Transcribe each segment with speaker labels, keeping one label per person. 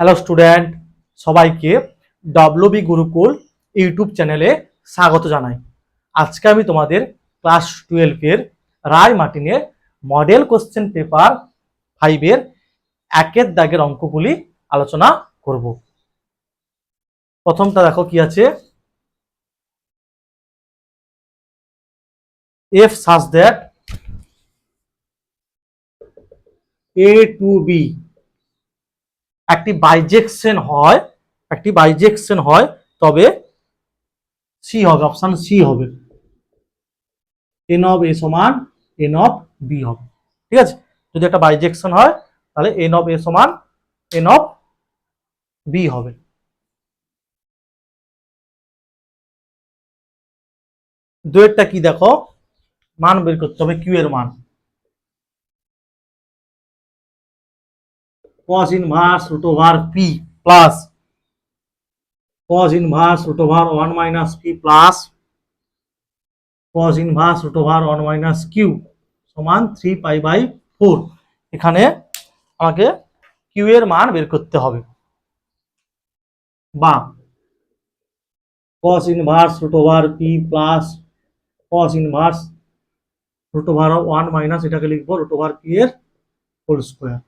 Speaker 1: Hello student, সবাইকে WB Gurukul YouTube চ্যানেলে স্বাগত জানাই। আজকে আমি তোমাদের ক্লাস 12 রায় মার্টিনের মডেল কোশ্চেন পেপার 5 একের দাগের অঙ্কগুলি আলোচনা করব। প্রথমটা দেখো কি আছে, if such that a to b একটি বাইজেকশন হয় তবে সি হবে, অপশন সি হবে, এন অফ এ সমান এন অফ বি হবে। ঠিক আছে, যদি একটা বাইজেকশন হয় তাহলে এন অফ এ সমান এন অফ বি হবে। দুয়েরটা কি দেখো, মান বের করতে হবে, কিউ এর মান cos inverse root over p plus cos inverse root over 1 minus p plus cos inverse root over 1 minus q সমান 3 পাই বাই 4। এখানে আমাকে কিউ এর মান বের করতে হবে, বা cos inverse root over p plus cos inverse root over 1 minus এটাকে লিখবো রুট ওভার পি এর whole square,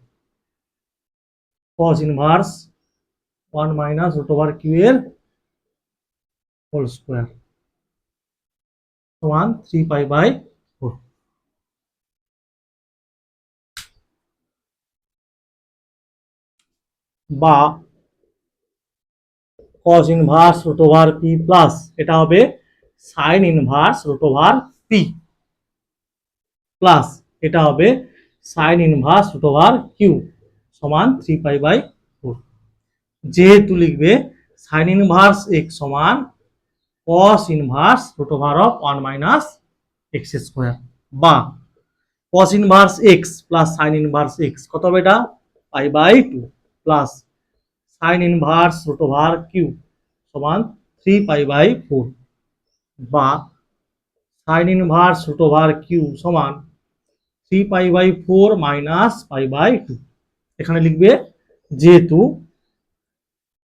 Speaker 1: cos inverse 1 minus root over q এর হোল স্কোয়ার সমান 3 পাই বাই 4। বা cos inverse root over p plus এটা হবে sine inverse root over p plus এটা হবে sine inverse root over q সমান 3 pi by 4। যেহেতু লিখবে সাইন ইনভার্স এক্স সমান cos inverse root over of 1 minus x square, বা cos inverse x plus sine inverse x কত হবে, এটা pi by 2 plus sine inverse root over q সমান 3 pi by 4, বা sine inverse root over q সমান 3 pi by 4 minus pi by 2। এখানে লিখবে যেহেতু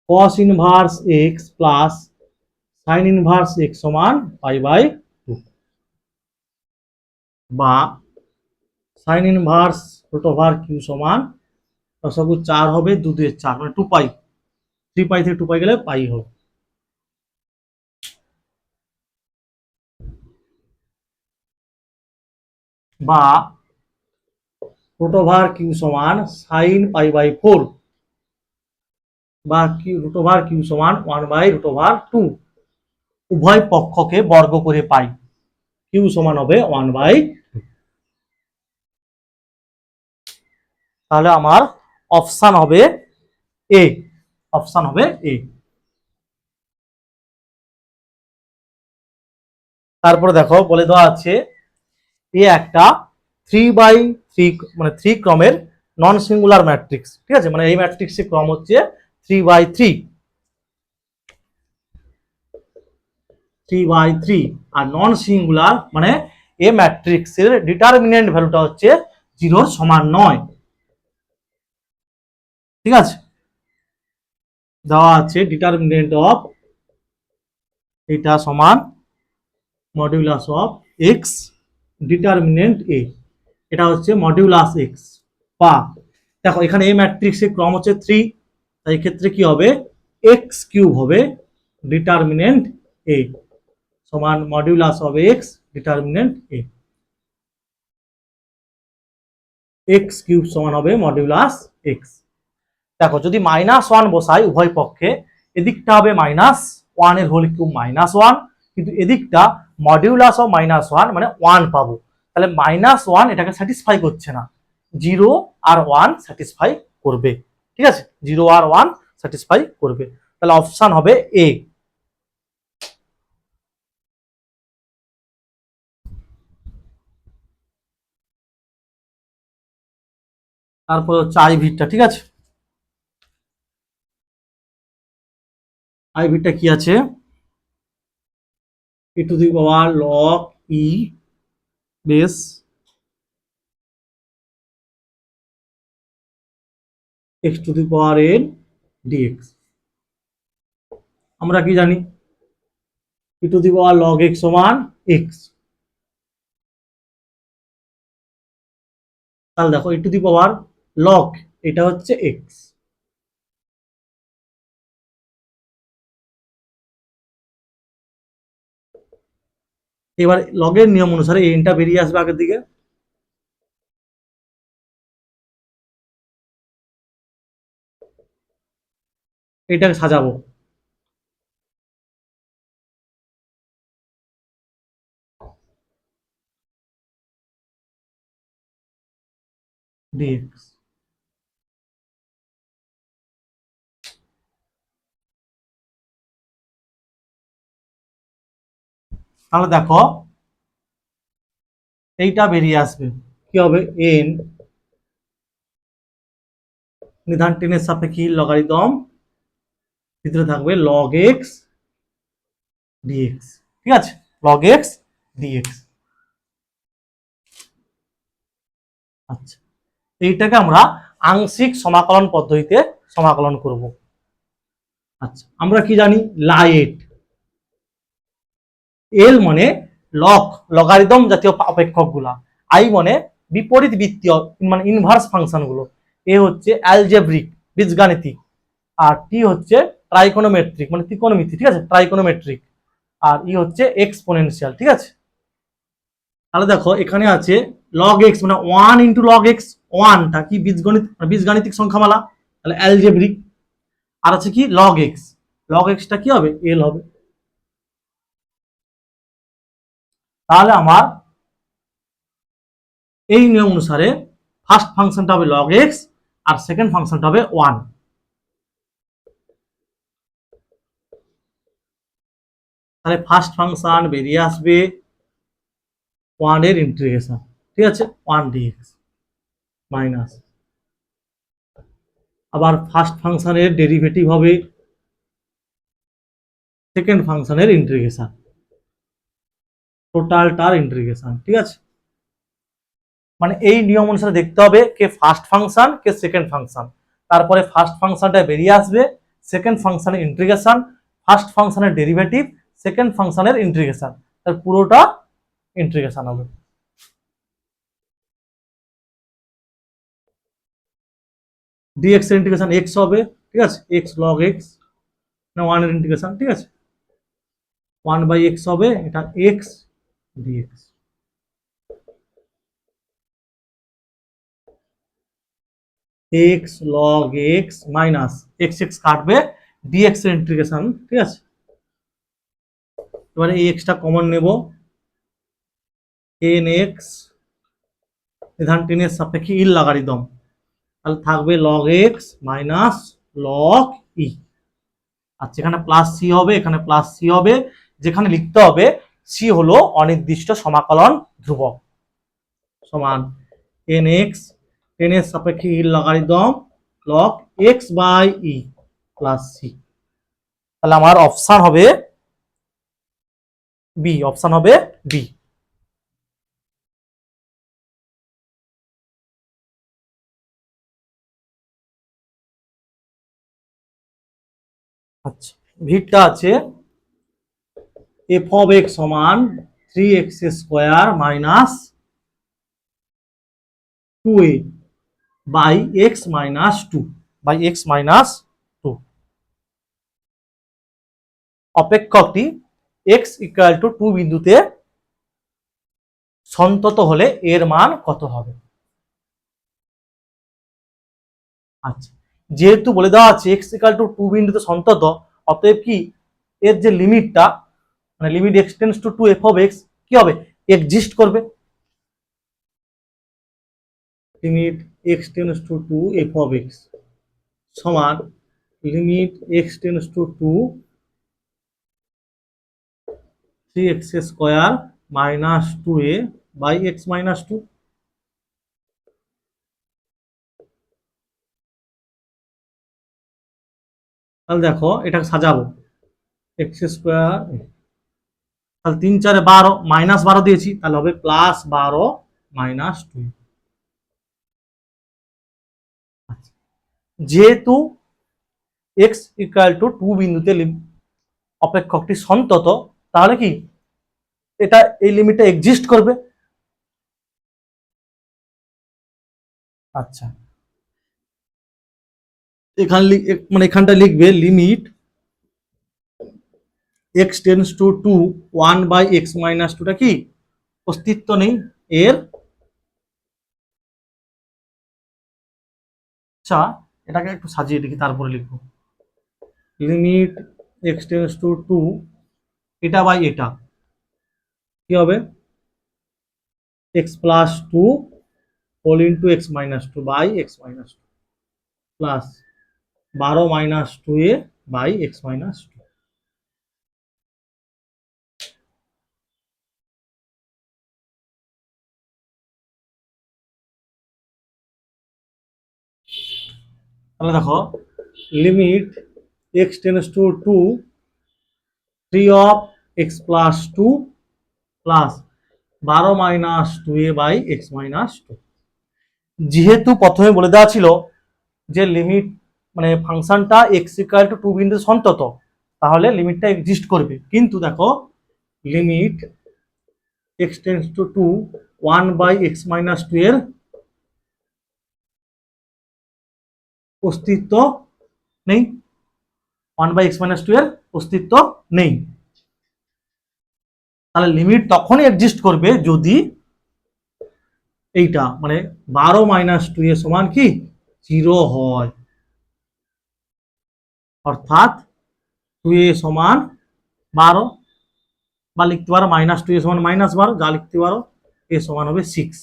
Speaker 1: cos inverse x plus sine inverse x সমান পাই বাই 2, বা sine inverse root over q সমান লসাগু 4 হবে, 2 দিয়ে 4 মানে 2 পাই, 3 পাই থেকে 2 পাই গেলে পাই হবে। বা রুট ওভার কিউ সমান সাইন পাই বাই 4, বা কিউ রুট ওভার কিউ সমান 1 বাই রুট ওভার 2, উভয় পক্ষকে বর্গ করে পাই, কিউ সমান হবে 1 বাই। তাহলে আমার অপশন হবে এ, অপশন হবে এ। তারপরে দেখো বলে দেওয়া আছে এ একটা 3/3 মানে 3 ক্রমের নন সিঙ্গুলার ম্যাট্রিক্স। ঠিক আছে, মানে এই ম্যাট্রিক্সের ক্রম হচ্ছে 3/3, 3/3 আর নন সিঙ্গুলার মানে এ ম্যাট্রিক্সের ডিটারমিনেন্ট ভ্যালুটা হচ্ছে 0 সমান নয়। ঠিক আছে, দেওয়া আছে ডিটারমিনেন্ট অফ এটা সমান মডিউলাস অফ এক্স ডিটারমিনেন্ট এ, এটা হচ্ছে মডিউলাস এক্স। বা দেখো এখানে এই ম্যাট্রিক্সের ক্রম হচ্ছে 3, তাই ক্ষেত্রে কি হবে এক্স কিউব হবে ডিটারমিনেন্ট এ সমান modulus of x determinant A, x cube সমান হবে মডিউলাস এক্স। দেখো যদি -1 বসাই উভয় পক্ষে, এদিকটা হবে -1 এর হোল কিউব -1, কিন্তু এদিকটা মডিউলাস অফ -1 মানে 1 পাবো, তাহলে -1 এটাকে স্যাটিসফাই করছে না, 0 আর 1 স্যাটিসফাই করবে। ঠিক আছে, 0 আর 1 স্যাটিসফাই করবে, তাহলে অপশন হবে এ। তারপর হচ্ছে আই ভিটটা। ঠিক আছে, আই ভিটটা কি আছে, e to the power log e base x to the power n DX. আমরা কি জানি E to the power log X সমান এক্স। তাহলে দেখো ই টু দি পাওয়ার লগ এটা হচ্ছে এক্স, এবার লগের নিয়ম অনুসারে এনটা বেরিয়ে আসবে আগের দিকে, এটাকে সাজাবো ডিএক্স। তাহলে দেখো এইটা বেরিয়ে আসবে কি হবে, এন নিধান টেনের সাপেক্ষে লগারিদম ভিতরে থাকবে লগ এক্স ডিএক্স। ঠিক আছে, লগ এক্স ডিএক্স। আচ্ছা, এইটাকে আমরা আংশিক সমাকলন পদ্ধতিতে সমাকলন করব। আচ্ছা, আমরা কি জানি লাইট এল মানে লগ লগারিদম জাতীয় অপেক্ষক গুলা, আই মানে বিপরীত বৃত্তীয় মানে ইনভার্স ফাংশন গুলো, এ হচ্ছে অ্যালজেব্রিক বীজগাণিতিক, আর টি হচ্ছে ট্রাইকোনোমেট্রিক মানে ত্রিকোণমিতি। ঠিক আছে, ট্রাইকোনোমেট্রিক। আর ই হচ্ছে এক্সপোনেনশিয়াল। ঠিক আছে, তাহলে দেখো এখানে আছে লগ এক্স মানে 1 ইন্টু লগ এক্স, ওয়ানটা কি বীজগণিত বীজগাণিতিক সংখ্যামালা, তাহলে অ্যালজেব্রিক। আর আছে কি লগ এক্স, লগ এক্সটা কি হবে এল হবে। তাহলে আমার এই নিয়ম অনুসারে ফার্স্ট ফাংশনটা হবে লগ এক্স আর সেকেন্ড ফাংশনটা হবে 1। তাহলে ফার্স্ট ফাংশন বেরিয়ে আসবে 1 এর ইন্টিগ্রেশন। ঠিক আছে, 1 ডিএক্স মাইনাস, আবার ফার্স্ট ফাংশনের ডেরিভেটিভ হবে সেকেন্ড ফাংশনের ইন্টিগ্রেশন, টোটালটার ইন্টিগ্রেশন। ঠিক আছে, মানে এই নিয়ম অনুসারে দেখতে হবে কে ফার্স্ট ফাংশন কে সেকেন্ড ফাংশন, তারপরে ফার্স্ট ফাংশনটা বেরিয়ে আসবে, সেকেন্ড ফাংশনের ইন্টিগ্রেশন, ফার্স্ট ফাংশনের ডেরিভেটিভ, সেকেন্ড ফাংশনের ইন্টিগ্রেশন, তার পুরোটা ইন্টিগ্রেশন হবে। ডিএক্স এর ইন্টিগ্রেশন এক্স হবে। ঠিক আছে, এক্স লগ এক্স না 1 এর ইন্টিগ্রেশন। ঠিক আছে, 1 বাই এক্স হবে, এটা x dx. X log x minus x x কাটবে, ডিএক্স এর ইন্টিগ্রেশন। ঠিক আছে, এবারে এই এক্সটা কমন নেব, এন এক্স নিধান টেনের সাপেক্ষে ইল লগারিদম, তাহলে থাকবে log x minus log e. আচ্ছা, এখানে প্লাস সি হবে, এখানে প্লাস সি হবে, যেখানে লিখতে হবে সি হলো অনির্দিষ্ট সমাকলন ধ্রুবক, সমান এন এক্স টেনের সাপেক্ষে ইল logarithm log X by E plus C. তাহলে আমার অপশন হবে বি, অপশন হবে বি। আচ্ছা, ভিটা আছে এফ অফ এক্স সমান 3x square minus 2a by X minus 2 by X minus 2। অপেক্ষকটি এক্স ইকুয়াল টু 2 বিন্দুতে সন্তত হলে এর মান কত হবে। আচ্ছা, যেহেতু বলে দেওয়া আছে এক্স ইকুয়াল টু 2 বিন্দুতে সন্তত, অতএব কি এর যে লিমিটটা মানে limit X tends to 2 F of X কি হবে এক্সিস্ট করবে। Limit X tends to 2 F of X সমান limit X tends to 2 3x square minus 2a by X minus 2। তাহলে দেখো এটাকে সাজাবো এক্স স্কোয়ার, তাহলে 3 4 12 মাইনাস 12 দিয়েছি, তাহলে হবে প্লাস 12 মাইনাস 2। যেহেতু এক্স ইকুয়াল টু 2 বিন্দুতে অপেক্ষকটি সন্তত, তাহলে কি এটা এই লিমিটটা এক্সিস্ট করবে। আচ্ছা, এখানে মানে এখানটা লিখবে limit x tends to 2 1/x-2 কি অস্তিত্ব নেই এর। আচ্ছা, এটাকে একটু সাজিয়ে লিখি তারপরে লিখবো লিমিট x টেন্স টু 2 এটা বাই এটা কি হবে x plus 2 whole into x-2/x-2 plus 12-2a/x-2। তাহলে দেখো limit x tends to 2 3 of x+2 plus 12-2a/x-2। যেহেতু প্রথমে বলে দেওয়া ছিল যে লিমিট মানে ফাংশনটা এক্স ইকুয়াল টু 2 বিন্দু সন্তত, তাহলে লিমিটটা এক্সিস্ট করবে। কিন্তু দেখো limit x tends to 2 1/x-2 এর অস্তিত্ব নেই, 1/x-2 এর অস্তিত্ব নেই। তাহলে লিমিট তখনই এক্সিস্ট করবে যদি এইটা মানে 12-2a সমান কি 0 হয়, অর্থাৎ 2a সমান 12, বা লিখতে পারো -2a সমান -12, যা লিখতে পারো, a সমান হবে 6।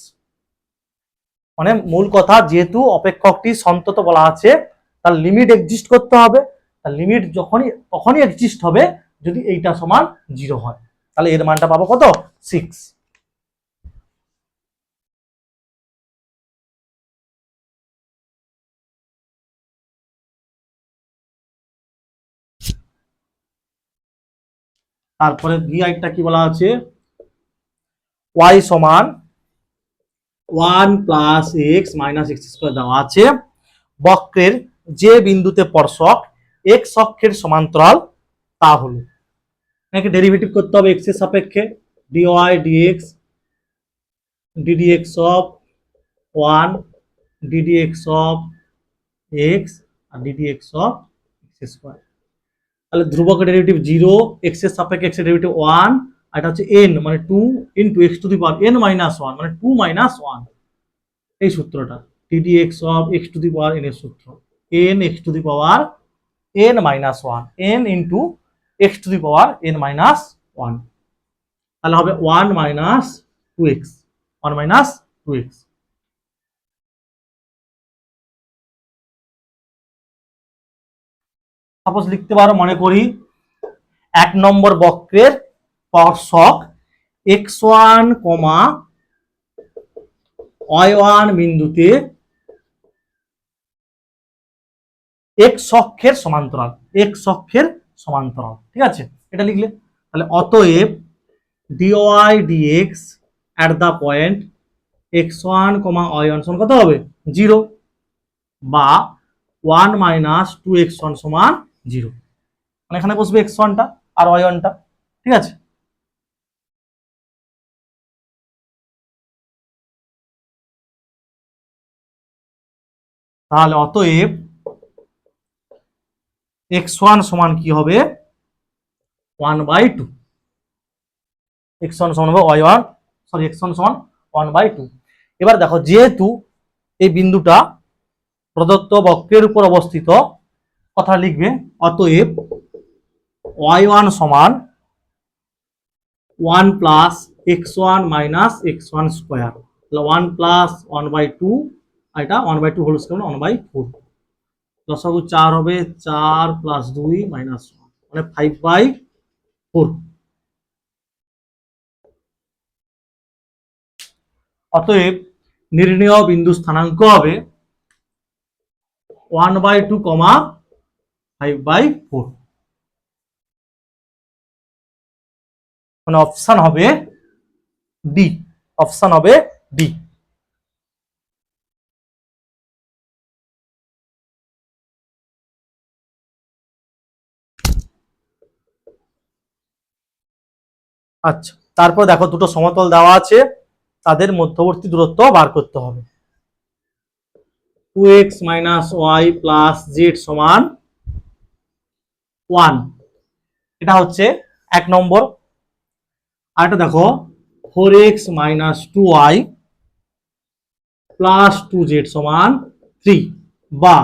Speaker 1: মানে মূল কথা, যেহেতু অপেক্ষকটি সন্তত বলা আছে, তার লিমিট এক্সিস্ট করতে হবে। তার লিমিট তখনই এক্সিস্ট হবে যদি এইটা সমান 0 হয়। তাহলে এর মানটা পাবো কত 6। তারপরে ভিআইটা কি বলা আছে, y সমান 1 plus x minus x square দেওয়া আছে। বক্রের যে বিন্দুতে স্পর্শক এক্স অক্ষের সমান্তরাল তা হলো, নাকি ডেরিভেটিভ করতে হবে এক্স এর সাপেক্ষে, dy dx d dx of 1 d dx of x আর ডিডিএক্স অফ এক্স স্কোয়ার। তাহলে ধ্রুবকের ডেরিভেটিভ 0, এক্স এর সাপেক্ষে এক্স এর ডেরিভেটিভ 1, আর এটা হচ্ছে n মানে 2 into x to the power n-1 মানে 2 - 1, এই সূত্রটা ddx of x to the power n এর সূত্র n x to the power n-1 n into x to the power n-1, তাহলে হবে 1 - 2x 1 - 2x। সাপোজ লিখতে পারো, মনে করি 1 নম্বর বক্রের স্পর্শক x1, y1 বিন্দুতে x অক্ষের সমান্তরাল, x অক্ষের সমান্তরাল, ঠিক আছে, এটা লিখলে। তাহলে অতএব dy dx at the point x1, y1 সমান কত হবে 0, বা 1 - 2x1 সমান 0, মানে এখানে বসবে x1 টা আর y1 টা, ঠিক আছে। তাহলে অতএব x1 সমান কি হবে 1/2, x1 সমান হবে y1 সরি x1 সমান 1/2। এবার দেখো, যেহেতু এই বিন্দুটা প্রদত্ত বক্রের উপর অবস্থিত, কথা লিখবে অতএব y1 সমান 1 plus x1 minus x1 square, তাহলে 1 প্লাস 1/2, এটা 1/2 হোল স্কোয়ার 1/4, লসাগু 4 হবে, 4 প্লাস 2 মাইনাস 1 মানে 5/4। অতএব নির্ণেয় বিন্দু স্থানাঙ্ক হবে 1/2, 5/4, মানে অপশন হবে ডি, অপশন হবে ডি। আচ্ছা, তারপর দেখো দুটো সমতল দেওয়া আছে, তাদের মধ্যবর্তী দূরত্ব বার করতে হবে। 2x minus Y plus Z সমান 1, এটা হচ্ছে 1 নম্বর। আর এটা দেখো 4x minus 2y plus 2z সমান 3, বা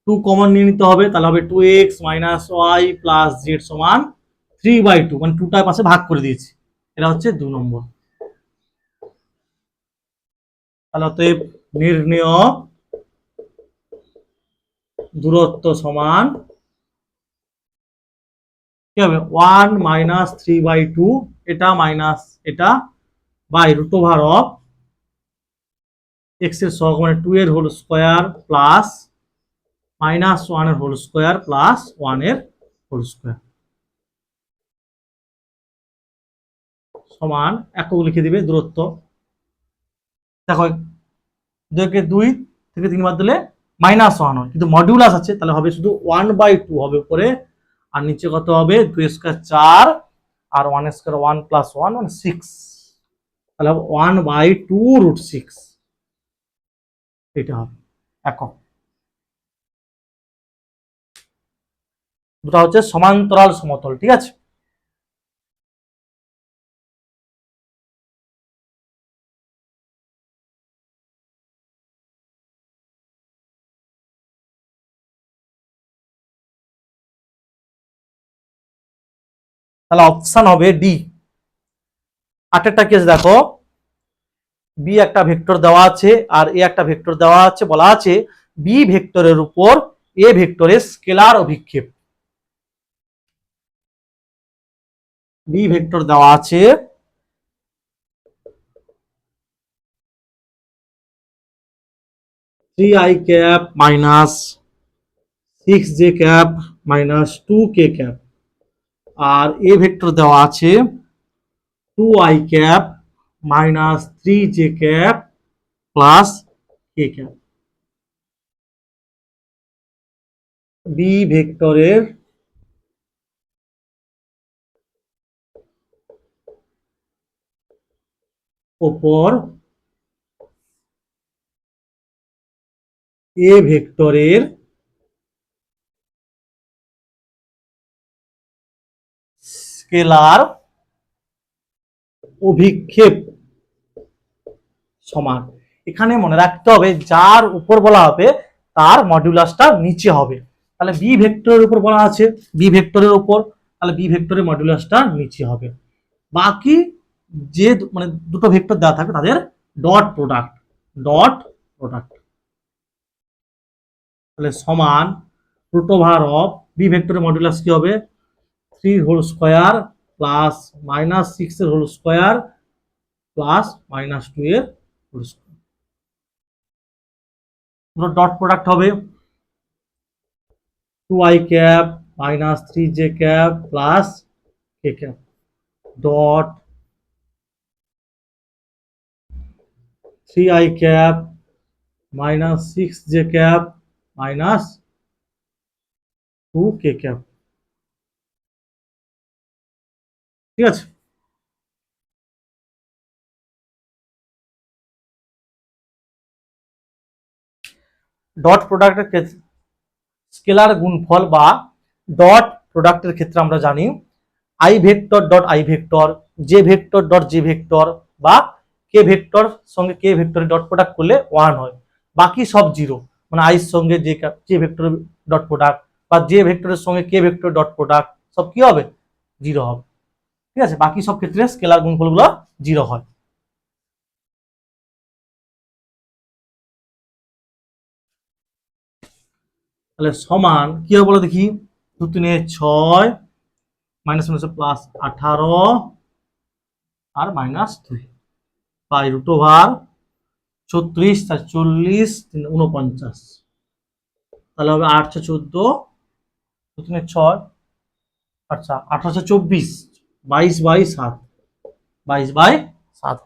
Speaker 1: 2 কমন নিয়ে নিতে হবে, তাহলে হবে 2x minus Y plus Z সমান 3/2, মানে 2টার পাশে ভাগ করে দিয়েছি। এটা হচ্ছে 2 নম্বর। তাহলে অতএব নির্ণেয় দূরত্ব সমান কি হবে, 1 মাইনাস 3/2, এটা মাইনাস এটা, by root over of x এর সহগ মানে 2 এর হোল স্কোয়ার প্লাস মাইনাস 1 এর হোল স্কোয়ার প্লাস 1 এর হোল স্কোয়ার সমান একক লিখে দিবে দূরত্ব। দেখো 2 থেকে 3 বাদ দিলে -1 হয়, কিন্তু মডিউলাস আছে, তাহলে হবে শুধু 1/2 হবে উপরে, আর নিচে কত হবে 2 স্কোয়ার 4 আর 1 স্কোয়ার 1 প্লাস 1 মানে 6, তাহলে হবে 1/2√6, এটা হবে একক। দুটা হচ্ছে সমান্তরাল সমতল, ঠিক আছে। তাহলে অপশন হবে ডি। আরেকটা কেস দেখো, বি একটা ভেক্টর দেওয়া আছে আর এ একটা ভেক্টর দেওয়া আছে, বলা আছে বি ভেক্টরের উপর এ ভেক্টরের স্কেলার অভিক্ষেপ। বি ভেক্টর দেওয়া আছে, three i cap minus 6j cap minus 2k cap, আর এ ভেক্টর দেওয়া আছে 2i cap minus 3j cap plus k cap. B ভেক্টরের ওপর এ ভেক্টরের স্কেলার অভিক্ষেপ সমান। এখানে মনে রাখতে হবে যার উপর বলা হবে তার মডুলাসটা নিচে হবে। তাহলে বি ভেক্টরের উপর বলা আছে, বি ভেক্টরের উপর, তাহলে বি ভেক্টরের মডুলাসটা নিচে হবে। বাকি যে মানে দুটো ভেক্টর দেওয়া থাকবে তাদের ডট প্রোডাক্ট, ডট প্রোডাক্ট, তাহলে সমান রুট ওভার অফ বি ভেক্টরের মডুলাস কি হবে, 3 হোল স্কোয়ার প্লাস -6 এর হোল স্কোয়ার প্লাস -2 এর হোল স্কোয়ার। দুটো ডট প্রোডাক্ট হবে 2i cap minus 3j cap plus k cap dot 3i cap minus 6j cap minus 2k cap, ঠিক আছে। Dot প্রোডাক্টের ক্ষেত্রে স্কেলার গুণফল বা ডট প্রোডাক্টের ক্ষেত্রে আমরা জানি I vector dot I vector, J vector dot J vector, বা কে ভেক্টর সঙ্গে কে ভেক্টরের ডট প্রোডাক্ট করলে 1 হয়, বাকি সব 0। মানে আই সঙ্গে জে ভেক্টরের ডট প্রোডাক্ট বা জে ভেক্টরের সঙ্গে কে ভেক্টর ডট প্রোডাক্ট সব কি হবে, 0 হবে, ঠিক আছে। বাকি সব ক্ষেত্রে স্কেলার গুণফলগুলো 0 হয়। তাহলে সমান কি হবে বলো দেখি, 2 3 6 মাইনাস প্লাস 18 আর -2 বাই রুট ওভার 36 আর 40 49, তাহলে হবে 8 14 2 3 6, আচ্ছা 18 24 22/7, 22/7।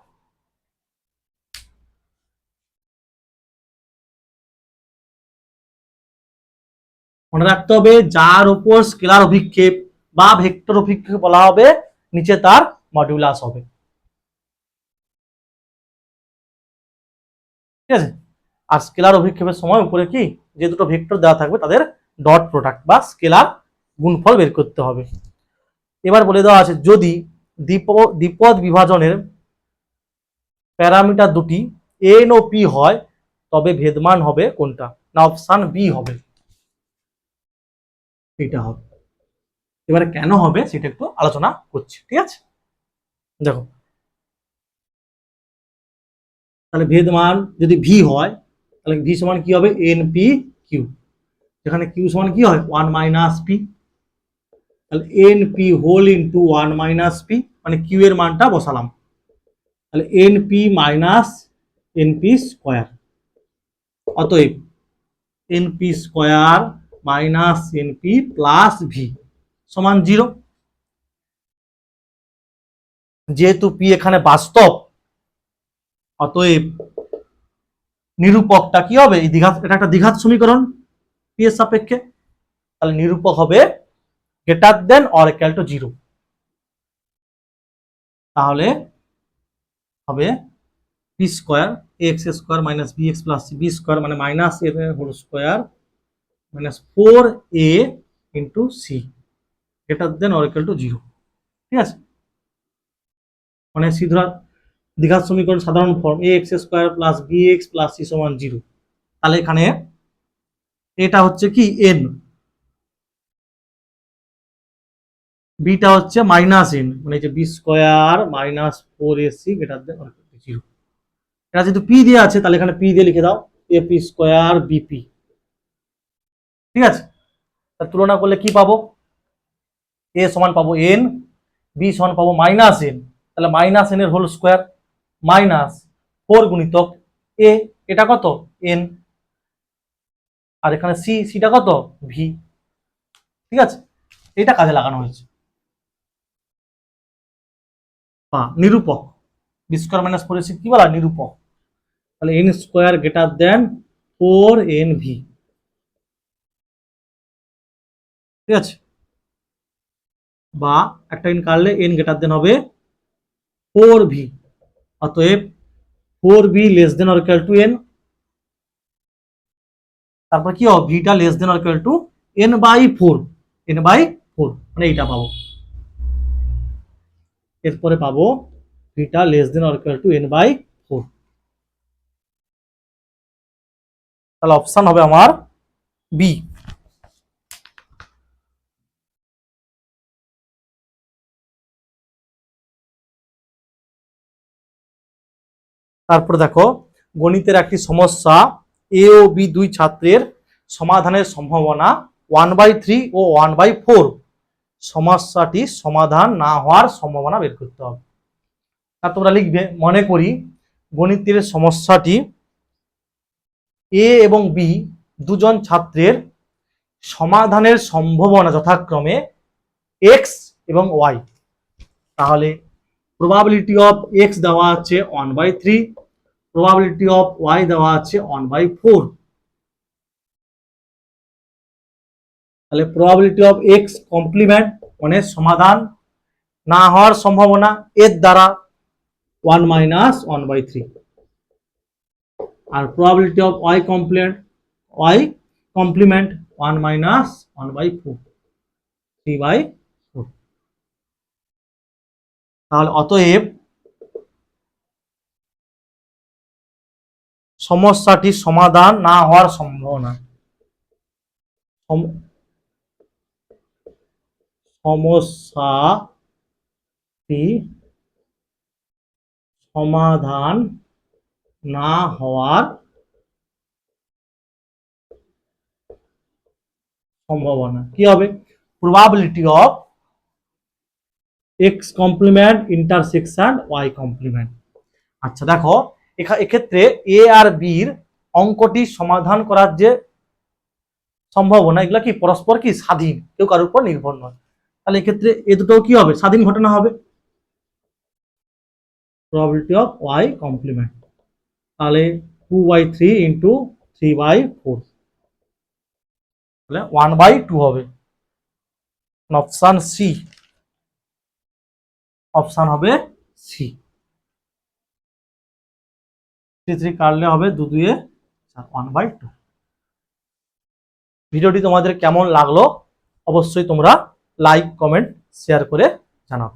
Speaker 1: মনে রাখতে হবে যার উপর স্কেলার অভিক্ষেপ বা ভেক্টর অভিক্ষেপ বলা হবে নিচে তার মডিউলাস হবে। ঠিক আছে, আর স্কেলার অভিক্ষেপের সময় উপরে কি যে দুটো ভেক্টর দেওয়া থাকবে তাদের ডট প্রোডাক্ট বা স্কেলার গুণফল বের করতে হবে। এবার বলে দেওয়া আছে যদি দ্বিপদ বিভাজনের প্যারামিটার দুটি এন ও পি হয় তবে ভেদমান হবে কোনটা? না অপশন বি হবে, এটা হবে। এবারে কেন হবে সেটা একটু আলোচনা করছি। ঠিক আছে, দেখো তাহলে ভেদমান যদি ভি হয় তাহলে ভি সমান কি হবে? এন পি কিউ, যেখানে কিউ সমান কি হয়? 1 - পি। তাহলে N P whole into 1 - P, মানে কিউ এর মানটা বসালাম, তাহলে N P minus N P square. অতএব N P square minus N P plus V সমান 0। যেহেতু পি এখানে বাস্তব, অতএব নিরূপকটা কি হবে? এই দ্বিঘাত, এটা একটা দ্বিঘাত সমীকরণ পি এর সাপেক্ষে, তাহলে নিরূপক হবে greater than or equal to 0। তাহলে হবে P square X square minus B X plus B square, মানে minus A whole square minus 4a into C greater than or equal to 0। ঠিক আছে, মানে সি ধরা দ্বিঘাত সমীকরণ সাধারণ form A X square plus B X plus C সমান 0। তাহলে এখানে এটা হচ্ছে কি এন, বিটা হচ্ছে মাইনাস এন, মানে যে B square minus 4ac greater than 0। এটা যেহেতু পি দিয়ে আছে তাহলে এখানে পি দিয়ে লিখে দাও, এ পি স্কোয়ার বিপি। ঠিক আছে, তার তুলনা করলে কি পাবো? এ সমান পাবো এন, বি সমান পাবো মাইনাস এন, তাহলে মাইনাস এন এর হোল স্কোয়ার মাইনাস 4 গুণিতক এ, এটা কত? এন, আর এখানে সি, সিটা কত? ভি। ঠিক আছে, এটা কাজে লাগানো হয়েছে। নিরূপক বি স্কোয়ার মাইনাস 4ac কি বলা? নিরূপক। তাহলে N square greater than 4nv। ঠিক আছে, বা একটা এন কাটলে এন গ্রেটার দেন হবে 4v। অতএব 4v less than or equal to N. তারপর কি হবে? Beta less than or equal to n/4, n/4, মানে এইটা পাবো। এরপরে পাবো beta less than or equal to n/4। তাহলে অপশন হবে আমার বি। তারপরে দেখো গণিতের একটি সমস্যা, এ ও বি দুই ছাত্রের সমাধানের সম্ভাবনা 1/3 ও 1/4। সমস্যাটি সমাধান না হওয়ার সম্ভাবনা বের করতে হবে। তা তোমরা লিখবে, মনে করি গণিতের সমস্যাটি এ এবং বি দুজন ছাত্রের সমাধানের সম্ভাবনা যথাক্রমে এক্স এবং ওয়াই। তাহলে প্রবাবিলিটি অফ এক্স দেওয়া আছে 1/3, প্রবাবিলিটি অফ ওয়াই দেওয়া আছে 1/4। তাহলে প্রবাবিলিটি অফ এক্স কমপ্লিমেন্ট মানে সমাধান না হওয়ার সম্ভাবনা এর দ্বারা 1 - 1/3, আর প্রবাবিলিটি অফ ওয়াই কমপ্লিমেন্ট 1 - 1/4, 3/4। তাহলে অতএব সমস্যাটি সমাধান না হওয়ার সম্ভাবনা, সমস্যাটি সমাধান না হওয়ার সম্ভাবনা কি হবে? Probability of x complement intersection y complement. আচ্ছা দেখো এক্ষেত্রে এ আর বির অঙ্কটি সমাধান করার যে সম্ভাবনা, এগুলো কি পরস্পর কি স্বাধীন, কেউ কারোর উপর নির্ভর নয়। তাহলে এক্ষেত্রে এ দুটো কি হবে? স্বাধীন ঘটনা হবে। প্রবাবিলিটি অফ ওয়াই কমপ্লিমেন্ট, তাহলে 2/3 ইন্টু 3/4, তাহলে 1/2 হবে। অপশন সি অপশান হবে সি। 3 কাটলে হবে 2 2 1/2। ভিডিওটি তোমাদের কেমন লাগলো অবশ্যই তোমরা লাইক কমেন্ট শেয়ার করে জানাও।